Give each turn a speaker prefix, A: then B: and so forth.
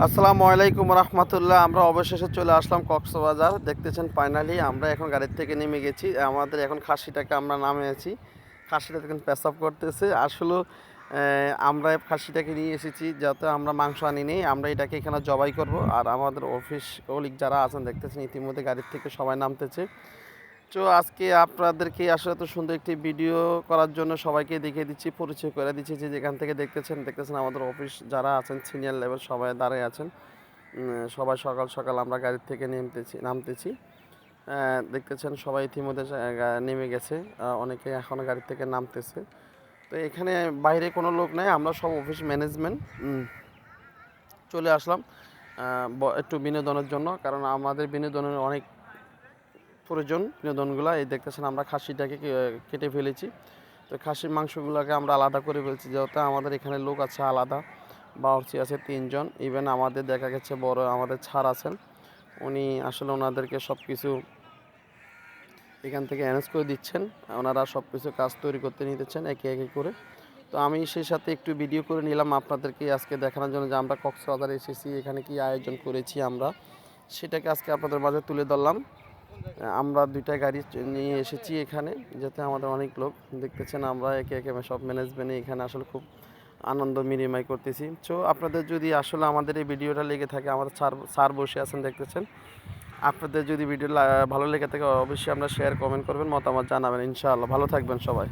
A: আসসালামু আলাইকুম রহমতুল্লাহ। আমরা অবশেষে চলে আসলাম কক্সবাজার। দেখতেছেন ফাইনালি আমরা এখন গাড়ির থেকে নেমে গেছি। আমাদের এখন খাসিটাকে আমরা নামিয়েছি। খাসিটা দেখেন পেশাব করতেছে। আসলে আমরা খাসিটাকে নিয়ে এসেছি যাতে আমরা মাংস আনিনি, আমরা এটাকে এখানে জবাই করব। আর আমাদের অফিস কলিগ যারা আছেন দেখতেছেন ইতিমধ্যে গাড়ির থেকে সবাই নামতেছে। তো আজকে আপনাদেরকে আসলে এত সুন্দর একটি ভিডিও করার জন্য সবাইকে দেখিয়ে দিচ্ছি, পরিচয় করে দিচ্ছি যে যেখান থেকে দেখতেছেন আমাদের অফিস যারা আছেন সিনিয়র লেভেল সবাই দাঁড়িয়ে আছেন। সবাই সকাল সকাল আমরা গাড়ির থেকে নামতেছি। দেখতেছেন সবাই ইতিমধ্যে নেমে গেছে, অনেকে এখনও গাড়ি থেকে নামতেছে। তো এখানে বাইরে কোনো লোক নাই, আমরা সব অফিস ম্যানেজমেন্ট চলে আসলাম একটু বিনোদনের জন্য, কারণ আমাদের বিনোদনের অনেক প্রয়োজন। বিনোদনগুলো এই দেখতেছেন আমরা খাসিটাকে কেটে ফেলেছি। তো খাসির মাংসগুলোকে আমরা আলাদা করে ফেলছি, যেহেতু আমাদের এখানে লোক আছে আলাদা, বাবুর্চি আছে 3 জন। ইভেন আমাদের দেখা গেছে বড় আমাদের ছাড় আছেন, উনি আসলে ওনাদেরকে সব কিছু এখান থেকে অ্যারেঞ্জ করে দিচ্ছেন। ওনারা সব কিছু কাজ তৈরি করতে নিতেছেন একে একে করে। তো আমি সেই সাথে একটু ভিডিও করে নিলাম আপনাদেরকে আজকে দেখানোর জন্য যে আমরা কক্সবাজারে এসেছি, এখানে কি আয়োজন করেছি আমরা, সেটাকে আজকে আপনাদের মাঝে তুলে ধরলাম। আমরা 2টা গাড়ি নিয়ে এসেছি এখানে, যাতে আমাদের অনেক লোক দেখতেছেন। আমরা একে একে সব ম্যানেজমেন্টে এখানে আসলে খুব আনন্দ বিনিময় করতেছি। সো আপনাদের যদি আসলে আমাদের এই ভিডিওটা লেগে থাকে, আমাদের স্যার বসে আছেন দেখতেছেন, আপনাদের যদি ভিডিও ভালো লেগে থাকে অবশ্যই আমরা শেয়ার কমেন্ট করবেন, মতামত জানাবেন। ইনশাআল্লাহ ভালো থাকবেন সবাই।